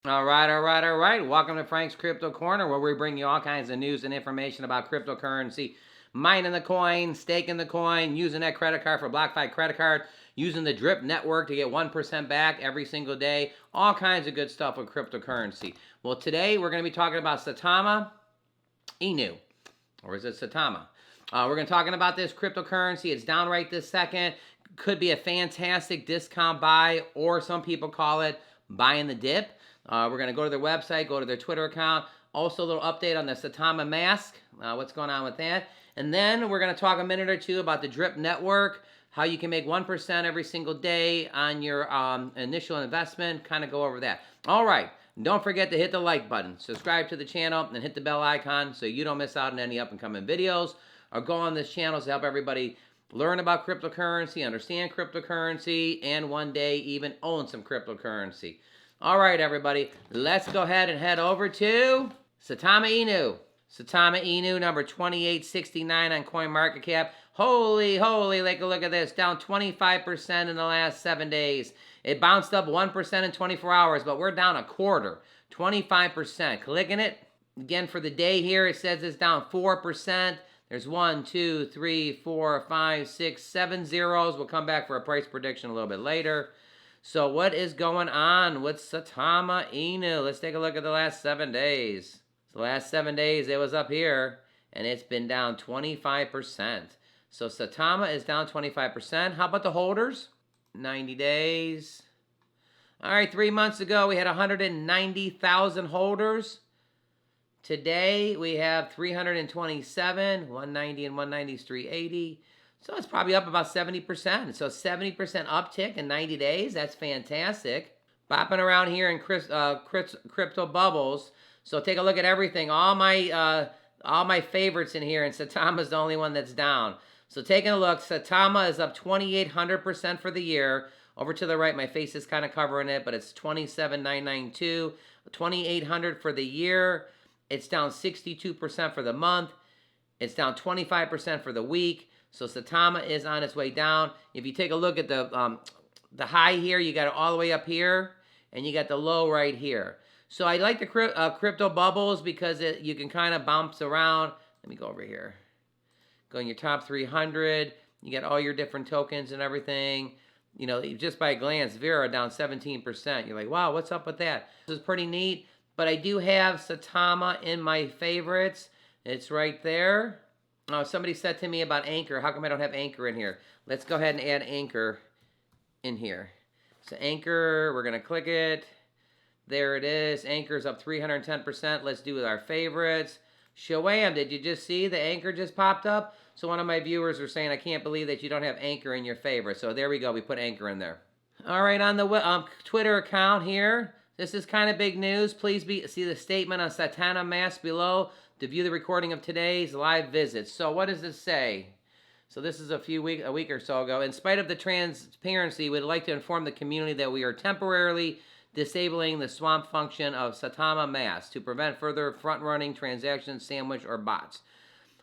All right, all right, all right. Welcome to Frank's Crypto Corner, where we bring you all kinds of news and information about cryptocurrency, mining the coin, staking the coin, using that credit card for BlockFi credit card, using the Drip network to get 1% back every single day, all kinds of good stuff with cryptocurrency. Well, today we're going to be talking about Saitama Inu, or is it Saitama? We're going to be talking about this cryptocurrency. It's down right this second. Could be a fantastic discount buy, or some people call it buying the dip. We're going to go to their website, go to their Twitter account. Also, a little update on the SaitamaMask, what's going on with that. And then we're going to talk a minute or two about the Drip network, how you can make 1% every single day on your initial investment, kind of go over that. All right. Don't forget to hit the like button, subscribe to the channel, and hit the bell icon so you don't miss out on any up-and-coming videos. Or go on this channel to help everybody learn about cryptocurrency, understand cryptocurrency, and one day even own some cryptocurrency. All right, everybody, let's go ahead and head over to Saitama Inu. Saitama Inu, number 2869 on CoinMarketCap. Holy, take a look at this. Down 25% in the last 7 days. It bounced up 1% in 24 hours, but we're down a quarter. 25%. Clicking it. Again, for the day here, it says it's down 4%. There's 1, 2, 3, 4, 5, 6, 7 zeros. We'll come back for a price prediction a little bit later. So what is going on with Saitama Inu? Let's take a look at the last 7 days. The last 7 days, it was up here, and it's been down 25%. So Saitama is down 25%. How about the holders? 90 days. All right, 3 months ago, we had 190,000 holders. Today, we have 327. 190 and 190 is 380. So it's probably up about 70%. So 70% uptick in 90 days. That's fantastic. Bopping around here in crypto bubbles. So take a look at everything. All my favorites in here, and Saitama's the only one that's down. So taking a look, Saitama is up 2,800% for the year. Over to the right, my face is kind of covering it, but it's 27,992. 2,800 for the year. It's down 62% for the month. It's down 25% for the week. So Saitama is on its way down. If you take a look at the high here, you got it all the way up here, and you got the low right here. So I like the crypto bubbles because you can kind of bounce around. Let me go over here. Go in your top 300. You get all your different tokens and everything. You know, just by a glance, Vera down 17%. You're like, wow, what's up with that? This is pretty neat. But I do have Saitama in my favorites. It's right there. Oh, somebody said to me about Anchor. How come I don't have Anchor in here? Let's go ahead and add Anchor in here. So Anchor, we're going to click it. There it is. Anchor's up 310%. Let's do with our favorites. Shawam, did you just see the Anchor just popped up? So one of my viewers were saying, I can't believe that you don't have Anchor in your favorites. So there we go. We put Anchor in there. All right, on the Twitter account here, this is kind of big news. Please see the statement on SaitamaMask below to view the recording of today's live visit. So what does this say? So this is a week or so ago. In spite of the transparency, we'd like to inform the community that we are temporarily disabling the swamp function of SaitamaMask to prevent further front-running transactions, sandwich, or bots.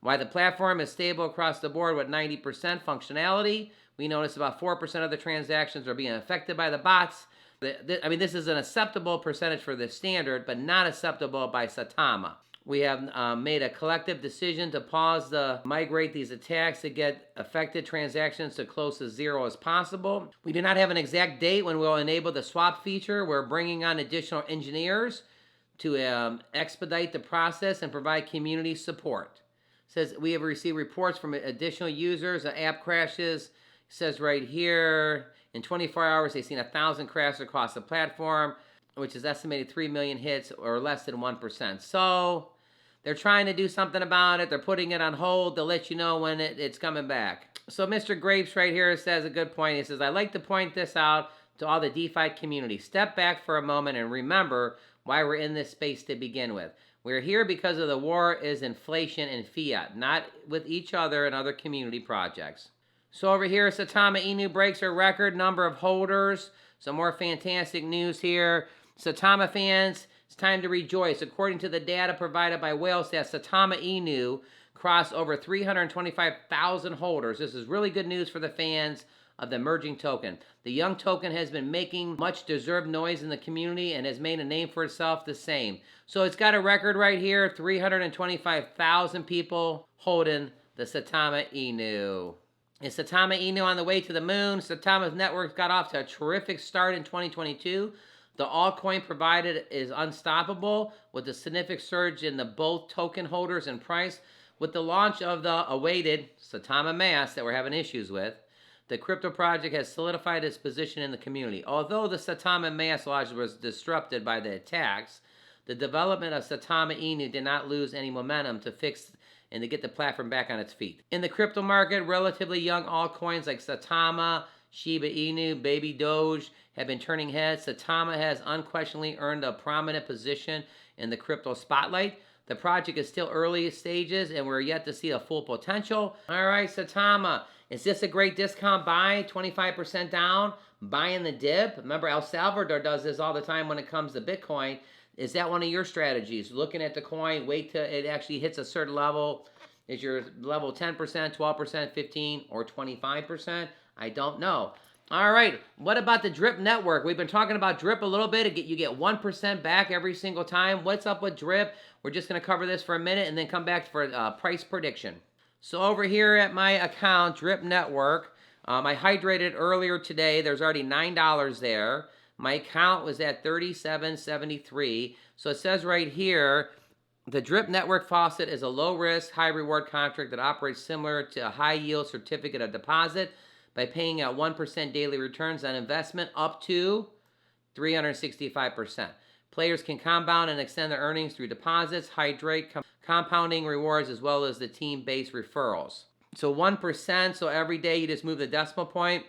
While the platform is stable across the board with 90% functionality, we notice about 4% of the transactions are being affected by the bots. I mean, this is an acceptable percentage for the standard, but not acceptable by Saitama. We have made a collective decision to migrate these attacks to get affected transactions to close to zero as possible. We do not have an exact date when we'll enable the swap feature. We're bringing on additional engineers to expedite the process and provide community support. It says we have received reports from additional users of app crashes. It says right here, in 24 hours, they've seen 1,000 crashes across the platform, which is estimated 3 million hits or less than 1%. So they're trying to do something about it. They're putting it on hold to let you know when it's coming back. So Mr. Grapes right here says a good point. He says, I'd like to point this out to all the DeFi community. Step back for a moment and remember why we're in this space to begin with. We're here because of the war is inflation and fiat, not with each other and other community projects. So over here, Saitama Inu breaks her record number of holders. Some more fantastic news here. Saitama fans, it's time to rejoice. According to the data provided by Whalestat, Saitama Inu crossed over 325,000 holders. This is really good news for the fans of the emerging token. The young token has been making much deserved noise in the community and has made a name for itself the same. So it's got a record right here, 325,000 people holding the Saitama Inu. Is Saitama Inu on the way to the moon? Saitama's network got off to a terrific start in 2022. The altcoin provided is unstoppable with a significant surge in the both token holders and price. With the launch of the awaited SaitamaMask that we're having issues with, the crypto project has solidified its position in the community. Although the SaitamaMask launch was disrupted by the attacks, the development of Saitama Inu did not lose any momentum to fix and to get the platform back on its feet. In the crypto market, relatively young altcoins like Saitama, Shiba Inu, Baby Doge have been turning heads. Saitama has unquestionably earned a prominent position in the crypto spotlight. The project is still early stages and we're yet to see a full potential. All right, Saitama, is this a great discount buy? 25% down, buying the dip? Remember, El Salvador does this all the time when it comes to Bitcoin. Is that one of your strategies? Looking at the coin, wait till it actually hits a certain level. Is your level 10%, 12%, 15, or 25%? I don't know. All right, what about the Drip network? We've been talking about Drip a little bit. You get 1% back every single time. What's up with Drip? We're just going to cover this for a minute and then come back for a price prediction. So over here at my account, Drip Network, I hydrated earlier today. There's already $9 there. My account was at $37.73. So it says right here, the Drip Network faucet is a low-risk, high-reward contract that operates similar to a high-yield certificate of deposit by paying out 1% daily returns on investment up to 365%. Players can compound and extend their earnings through deposits, hydrate, compounding rewards, as well as the team-based referrals. So 1%, so every day you just move the decimal point.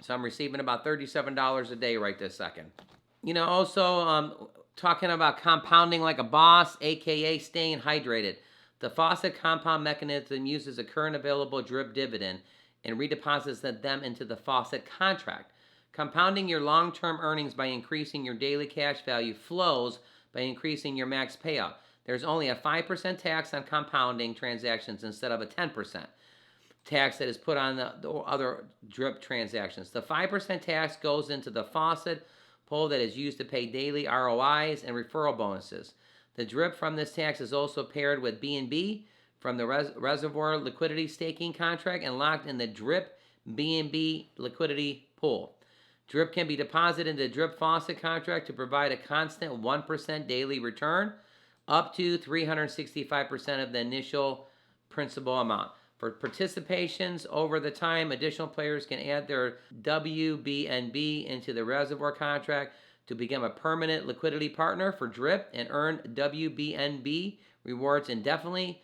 So I'm receiving about $37 a day right this second. You know, also talking about compounding like a boss, aka staying hydrated. The faucet compound mechanism uses a current available drip dividend and redeposits them into the faucet contract. Compounding your long-term earnings by increasing your daily cash value flows by increasing your max payout. There's only a 5% tax on compounding transactions instead of a 10% tax that is put on the other drip transactions. The 5% tax goes into the faucet pool that is used to pay daily ROIs and referral bonuses. The drip from this tax is also paired with BNB from the reservoir liquidity staking contract and locked in the drip BNB liquidity pool. Drip can be deposited into the drip faucet contract to provide a constant 1% daily return up to 365% of the initial principal amount. For participations over the time, additional players can add their WBNB into the reservoir contract to become a permanent liquidity partner for Drip and earn WBNB rewards indefinitely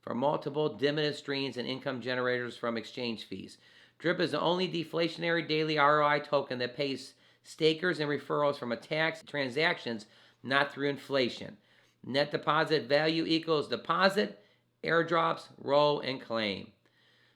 for multiple dividend streams and income generators from exchange fees. Drip is the only deflationary daily ROI token that pays stakers and referrals from tax transactions, not through inflation. Net deposit value equals deposit, airdrops, roll, and claim.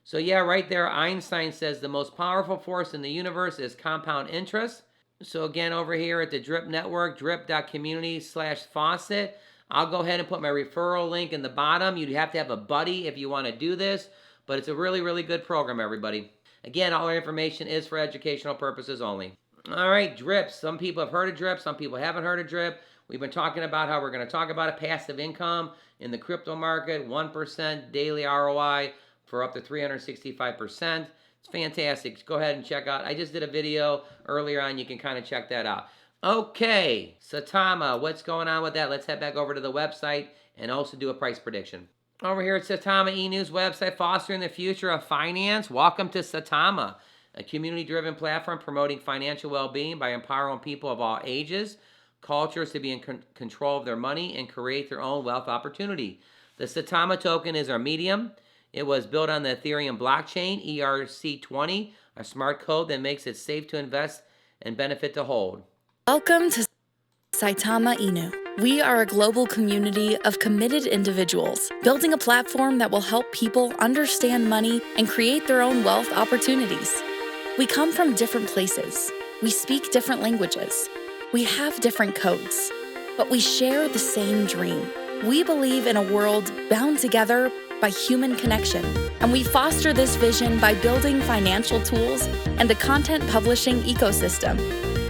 So yeah, right there, Einstein says the most powerful force in the universe is compound interest. So again, over here at the Drip Network, drip.community/faucet, I'll go ahead and put my referral link in the bottom. You'd have to have a buddy if you want to do this, but it's a really, really good program, everybody. Again, all our information is for educational purposes only. All right, Drip. Some people have heard of Drip. Some people haven't heard of Drip. We've been talking about how we're going to talk about a passive income in the crypto market, 1% daily ROI for up to 365%. It's fantastic. Go ahead and check out. I just did a video earlier on. You can kind of check that out. Okay, Saitama, what's going on with that? Let's head back over to the website and also do a price prediction. Over here at Saitama eNews website, fostering the future of finance. Welcome to Saitama, a community-driven platform promoting financial well-being by empowering people of all ages, cultures to be in control of their money and create their own wealth opportunity. The Saitama token is our medium. It was built on the Ethereum blockchain, ERC20, a smart code that makes it safe to invest and benefit to hold. Welcome to Saitama Inu. We are a global community of committed individuals, building a platform that will help people understand money and create their own wealth opportunities. We come from different places. We speak different languages. We have different codes, but we share the same dream. We believe in a world bound together by human connection. And we foster this vision by building financial tools and a content publishing ecosystem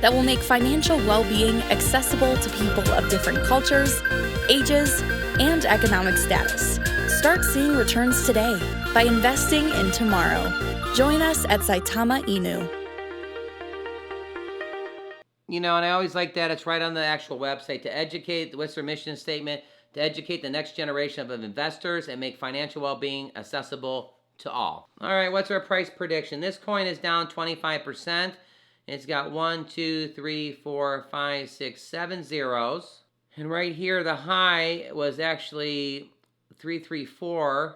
that will make financial well-being accessible to people of different cultures, ages, and economic status. Start seeing returns today by investing in tomorrow. Join us at Saitama Inu. You know, and I always like that. It's right on the actual website. To educate, what's their mission statement? To educate the next generation of investors and make financial well-being accessible to all. All right, what's our price prediction? This coin is down 25%. It's got 1, 2, 3, 4, 5, 6, 7 zeros. And right here, the high was actually 334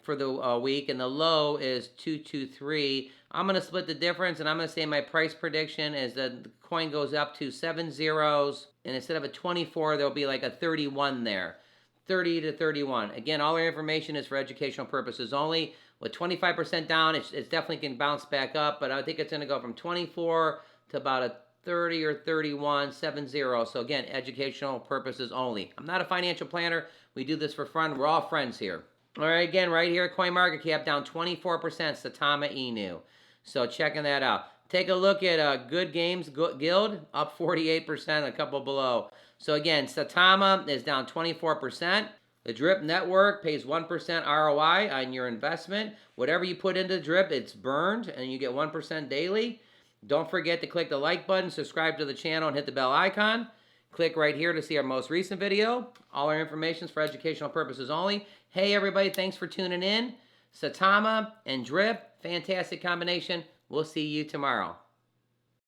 for the week, and the low is 223. I'm going to split the difference, and I'm going to say my price prediction is that the coin goes up to 7 zeros, and instead of a 24, there'll be like a 31 there. 30 to 31. Again, all our information is for educational purposes only. With 25% down, it's definitely can bounce back up, but I think it's going to go from 24 to about a 30 or 31, 70. So again, educational purposes only. I'm not a financial planner. We do this for fun. We're all friends here. All right, again, right here, CoinMarketCap down 24%, Saitama Inu. So checking that out. Take a look at Good Games Guild, up 48%, a couple below. So again, Saitama is down 24%. The Drip Network pays 1% ROI on your investment. Whatever you put into Drip, it's burned, and you get 1% daily. Don't forget to click the like button, subscribe to the channel, and hit the bell icon. Click right here to see our most recent video. All our information is for educational purposes only. Hey, everybody, thanks for tuning in. Saitama and Drip, fantastic combination. We'll see you tomorrow.